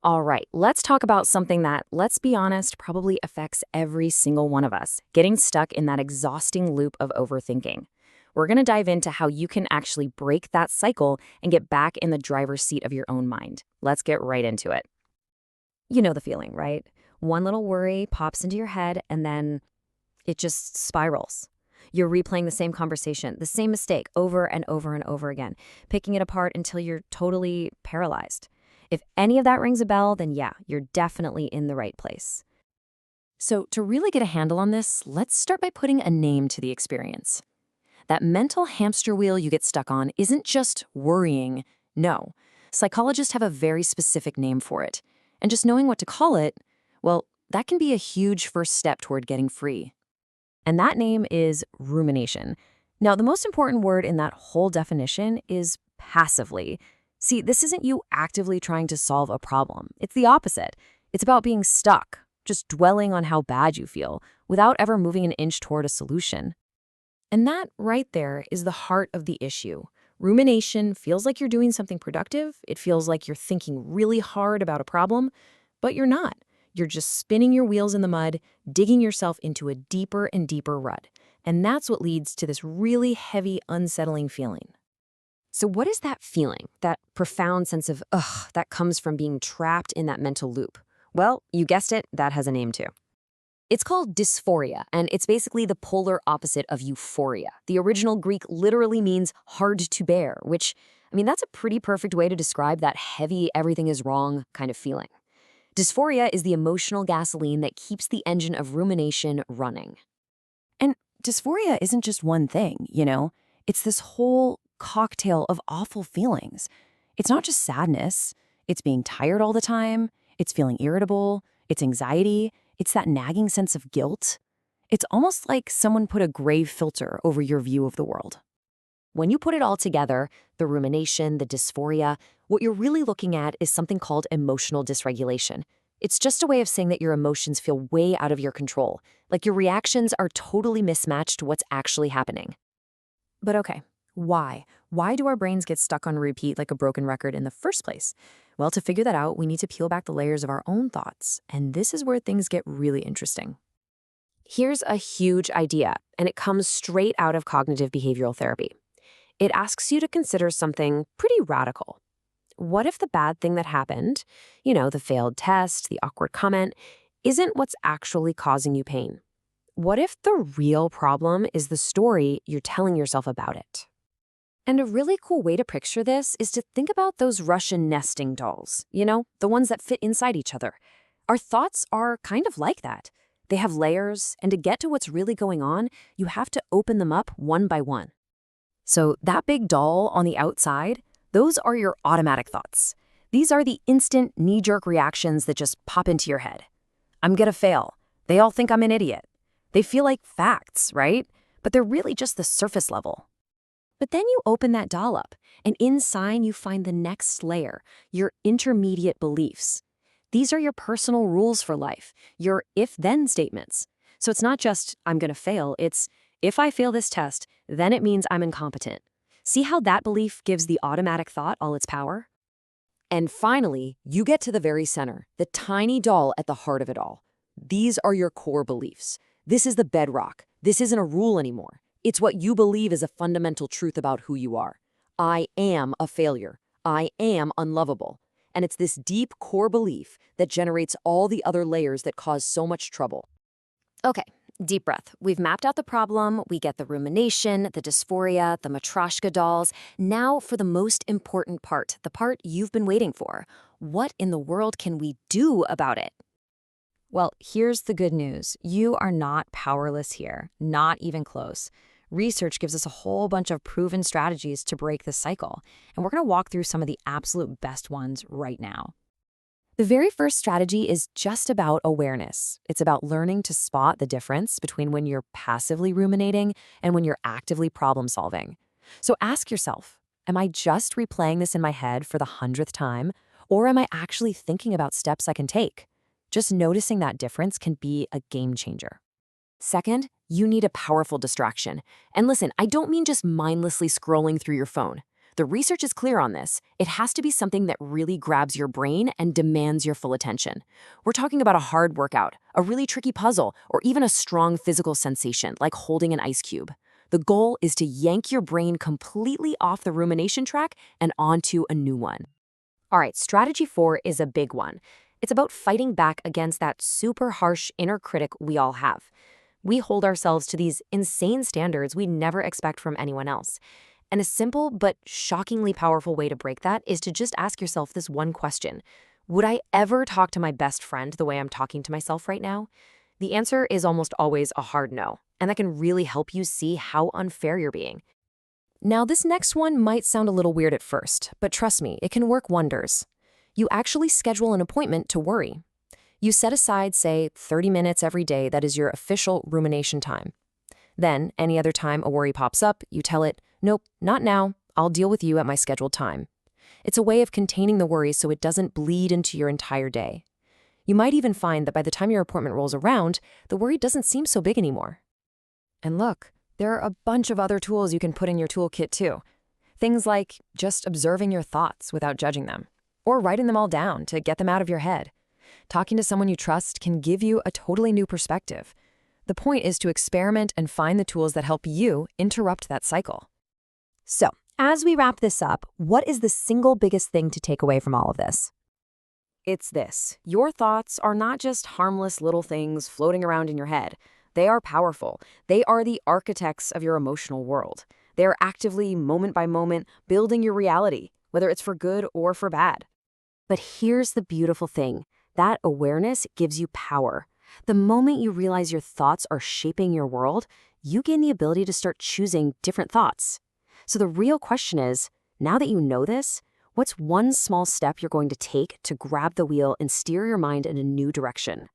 All right, let's talk about something that, let's be honest, probably affects every single one of us, getting stuck in that exhausting loop of overthinking. We're going to dive into how you can actually break that cycle and get back in the driver's seat of your own mind. Let's get right into it. You know the feeling, right? One little worry pops into your head and then it just spirals. You're replaying the same conversation, the same mistake over and over and over again, picking it apart until you're totally paralyzed. If any of that rings a bell, then yeah, you're definitely in the right place. So to really get a handle on this, let's start by putting a name to the experience. That mental hamster wheel you get stuck on isn't just worrying. No, psychologists have a very specific name for it. And just knowing what to call it, well, that can be a huge first step toward getting free. And that name is rumination. Now, the most important word in that whole definition is passively. See, this isn't you actively trying to solve a problem. It's the opposite. It's about being stuck, just dwelling on how bad you feel, without ever moving an inch toward a solution. And that right there is the heart of the issue. Rumination feels like you're doing something productive. It feels like you're thinking really hard about a problem, but you're not. You're just spinning your wheels in the mud, digging yourself into a deeper and deeper rut. And that's what leads to this really heavy, unsettling feeling. So what is that feeling, that profound sense of ugh, that comes from being trapped in that mental loop? Well, you guessed it, that has a name too. It's called dysphoria, and it's basically the polar opposite of euphoria. The original Greek literally means hard to bear, which, that's a pretty perfect way to describe that heavy, everything is wrong kind of feeling. Dysphoria is the emotional gasoline that keeps the engine of rumination running. And dysphoria isn't just one thing, It's this whole cocktail of awful feelings. It's not just sadness. It's being tired all the time. It's feeling irritable. It's anxiety. It's that nagging sense of guilt. It's almost like someone put a gray filter over your view of the world. When you put it all together, the rumination, the dysphoria, what you're really looking at is something called emotional dysregulation. It's just a way of saying that your emotions feel way out of your control, like your reactions are totally mismatched to what's actually happening. But okay, why? Why do our brains get stuck on repeat like a broken record in the first place? Well, to figure that out, we need to peel back the layers of our own thoughts, and this is where things get really interesting. Here's a huge idea, and it comes straight out of cognitive behavioral therapy. It asks you to consider something pretty radical. What if the bad thing that happened, the failed test, the awkward comment, isn't what's actually causing you pain? What if the real problem is the story you're telling yourself about it? And a really cool way to picture this is to think about those Russian nesting dolls, the ones that fit inside each other. Our thoughts are kind of like that. They have layers, and to get to what's really going on, you have to open them up one by one. So that big doll on the outside, those are your automatic thoughts. These are the instant knee-jerk reactions that just pop into your head. I'm gonna fail. They all think I'm an idiot. They feel like facts, right? But they're really just the surface level. But then you open that doll up, and inside you find the next layer, your intermediate beliefs. These are your personal rules for life, your if-then statements. So it's not just, I'm gonna fail, it's, if I fail this test, then it means I'm incompetent. See how that belief gives the automatic thought all its power? And finally, you get to the very center, the tiny doll at the heart of it all. These are your core beliefs. This is the bedrock. This isn't a rule anymore. It's what you believe is a fundamental truth about who you are. I am a failure. I am unlovable. And it's this deep core belief that generates all the other layers that cause so much trouble. Okay, deep breath. We've mapped out the problem. We get the rumination, the dysphoria, the matryoshka dolls. Now for the most important part, the part you've been waiting for. What in the world can we do about it? Well, here's the good news. You are not powerless here, not even close. Research gives us a whole bunch of proven strategies to break this cycle, and we're going to walk through some of the absolute best ones right now. The very first strategy is just about awareness. It's about learning to spot the difference between when you're passively ruminating and when you're actively problem solving. So ask yourself, am I just replaying this in my head for the 100th time, or am I actually thinking about steps I can take? Just noticing that difference can be a game changer. Second, you need a powerful distraction. And listen, I don't mean just mindlessly scrolling through your phone. The research is clear on this. It has to be something that really grabs your brain and demands your full attention. We're talking about a hard workout, a really tricky puzzle, or even a strong physical sensation like holding an ice cube. The goal is to yank your brain completely off the rumination track and onto a new one. All right, strategy 4 is a big one. It's about fighting back against that super harsh inner critic we all have. We hold ourselves to these insane standards we never expect from anyone else. And a simple but shockingly powerful way to break that is to just ask yourself this one question. Would I ever talk to my best friend the way I'm talking to myself right now? The answer is almost always a hard no, and that can really help you see how unfair you're being. Now, this next one might sound a little weird at first, but trust me, it can work wonders. You actually schedule an appointment to worry. You set aside, say, 30 minutes every day that is your official rumination time. Then, any other time a worry pops up, you tell it, nope, not now, I'll deal with you at my scheduled time. It's a way of containing the worry so it doesn't bleed into your entire day. You might even find that by the time your appointment rolls around, the worry doesn't seem so big anymore. And look, there are a bunch of other tools you can put in your toolkit too. Things like just observing your thoughts without judging them, or writing them all down to get them out of your head. Talking to someone you trust can give you a totally new perspective. The point is to experiment and find the tools that help you interrupt that cycle. So, as we wrap this up, what is the single biggest thing to take away from all of this? It's this. Your thoughts are not just harmless little things floating around in your head. They are powerful. They are the architects of your emotional world. They are actively, moment by moment, building your reality, whether it's for good or for bad. But here's the beautiful thing. That awareness gives you power. The moment you realize your thoughts are shaping your world, you gain the ability to start choosing different thoughts. So the real question is, now that you know this, what's one small step you're going to take to grab the wheel and steer your mind in a new direction?